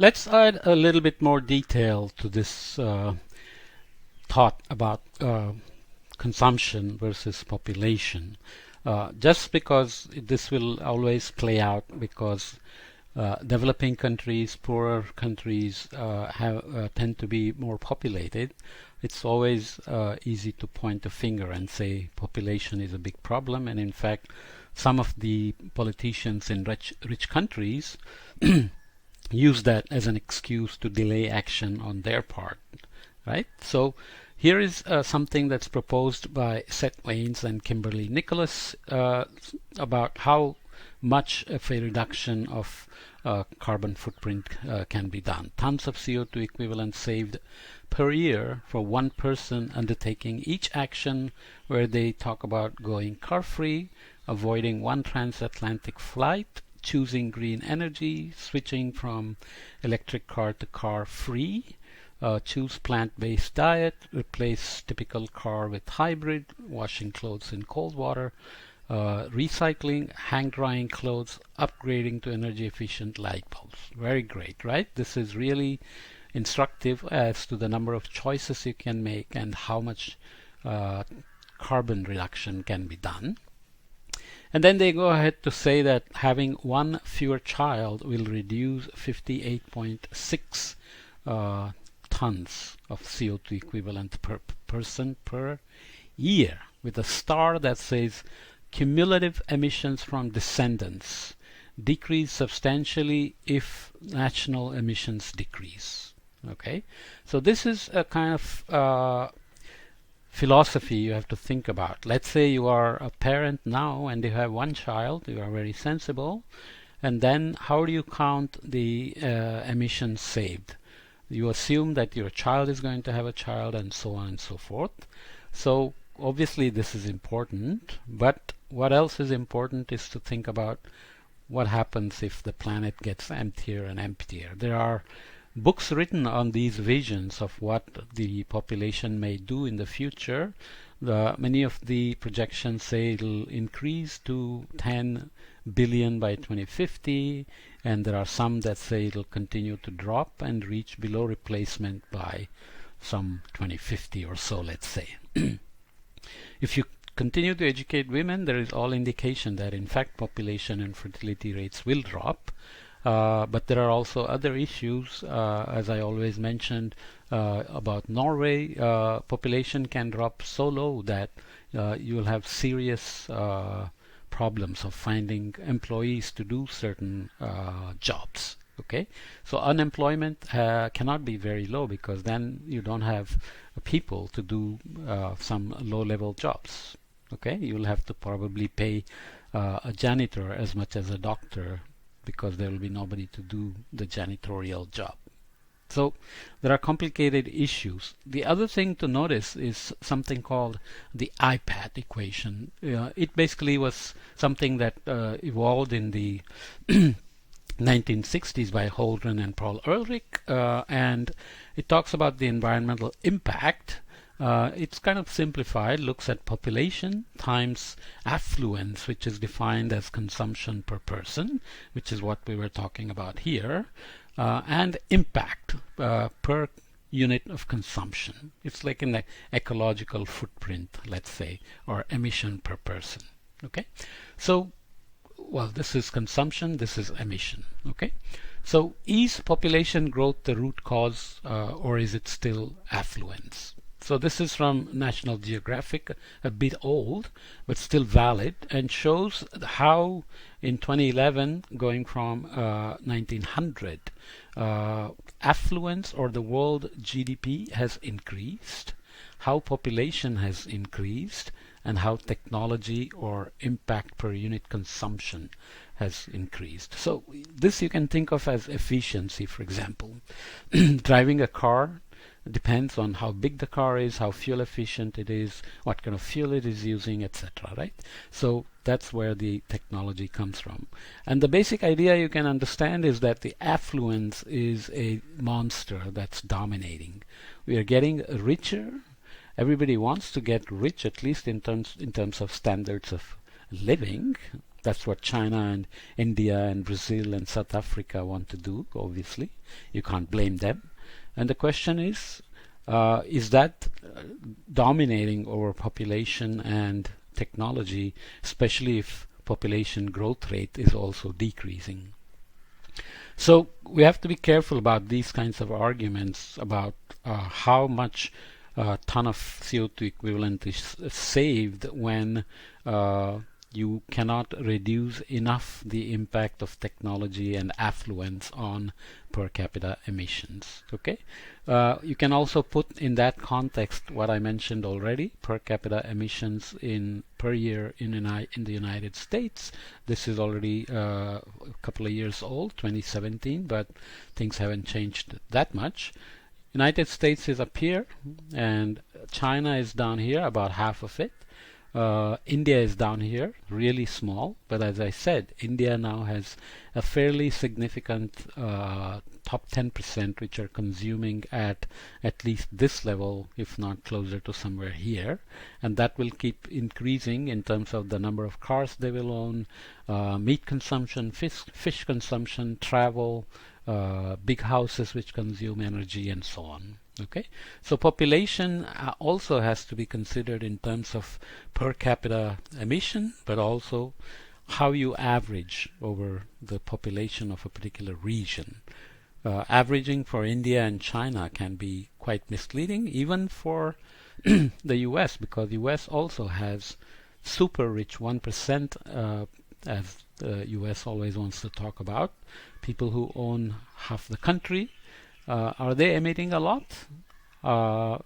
Let's add a little bit more detail to this thought about consumption versus population. Just because this will always play out because developing countries, poorer countries tend to be more populated. It's always easy to point a finger and say population is a big problem, and in fact some of the politicians in rich countries use that as an excuse to delay action on their part, right? So here is something that's proposed by Seth Wains and Kimberly Nicholas about how much of a reduction of carbon footprint can be done. Tons of CO2 equivalent saved per year for one person undertaking each action, where they talk about going car-free, avoiding one transatlantic flight, choosing green energy, switching from electric car to car free, choose plant-based diet, replace typical car with hybrid, washing clothes in cold water, recycling, hang drying clothes, upgrading to energy efficient light bulbs. Very great, right? This is really instructive as to the number of choices you can make and how much carbon reduction can be done. And then they go ahead to say that having one fewer child will reduce 58.6 tons of CO2 equivalent per person per year, with a star that says cumulative emissions from descendants decrease substantially if national emissions decrease. Okay, so this is a kind of philosophy you have to think about. Let's say you are a parent now and you have one child, you are very sensible, and then how do you count the emissions saved? You assume that your child is going to have a child and so on and so forth. So obviously this is important, but what else is important is to think about what happens if the planet gets emptier and emptier. There are books written on these visions of what the population may do in the future. Many of the projections say it'll increase to 10 billion by 2050, and there are some that say it'll continue to drop and reach below replacement by some 2050 or so, let's say. If you continue to educate women, there is all indication that in fact population and fertility rates will drop. But there are also other issues, as I always mentioned about Norway. Population can drop so low that you will have serious problems of finding employees to do certain jobs. Okay, so unemployment cannot be very low, because then you don't have people to do some low-level jobs. Okay, you will have to probably pay a janitor as much as a doctor, because there will be nobody to do the janitorial job. So there are complicated issues. The other thing to notice is something called the IPAT equation. It basically was something that evolved in the 1960s by Holdren and Paul Ehrlich, and it talks about the environmental impact. It's kind of simplified, looks at population times affluence, which is defined as consumption per person, which is what we were talking about here, and impact per unit of consumption. It's like an ecological footprint, let's say, or emission per person. Okay, so well, this is consumption, this is emission. Okay, so is population growth the root cause, or is it still affluence? So this is from National Geographic, a bit old, but still valid, and shows how in 2011, going from 1900, affluence or the world GDP has increased, how population has increased, and how technology or impact per unit consumption has increased. So this you can think of as efficiency, for example. Driving a car depends on how big the car is, how fuel efficient it is, what kind of fuel it is using, etc. Right? So that's where the technology comes from. And the basic idea you can understand is that the affluence is a monster that's dominating. We are getting richer. Everybody wants to get rich, at least in terms of standards of living. That's what China and India and Brazil and South Africa want to do, obviously. You can't blame them. And the question is that dominating over population and technology, especially if population growth rate is also decreasing? So we have to be careful about these kinds of arguments about how much ton of CO2 equivalent is saved when you cannot reduce enough the impact of technology and affluence on per capita emissions. Okay, you can also put in that context what I mentioned already: per capita emissions in per year in the United States. This is already a couple of years old, 2017, but things haven't changed that much. United States is up here, and China is down here, about half of it. India is down here, really small, but as I said, India now has a fairly significant top 10% which are consuming at least this level, if not closer to somewhere here, and that will keep increasing in terms of the number of cars they will own, meat consumption, fish consumption, travel, big houses which consume energy, and so on. Okay, so population also has to be considered in terms of per capita emission, but also how you average over the population of a particular region. Averaging for India and China can be quite misleading, even for the US, because US also has super rich 1%, as the US always wants to talk about, people who own half the country. Are they emitting a lot? How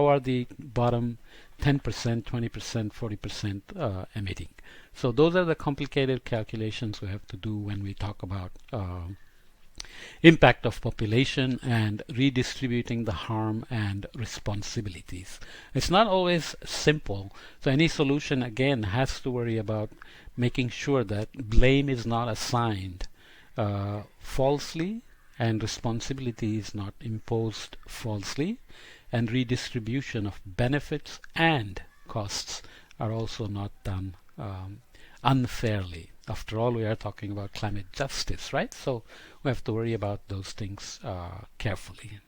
are the bottom 10%, 20%, 40% emitting? So those are the complicated calculations we have to do when we talk about impact of population and redistributing the harm and responsibilities. It's not always simple. So any solution, again, has to worry about making sure that blame is not assigned falsely, and responsibility is not imposed falsely, and redistribution of benefits and costs are also not done unfairly. After all, we are talking about climate justice, right? So we have to worry about those things carefully.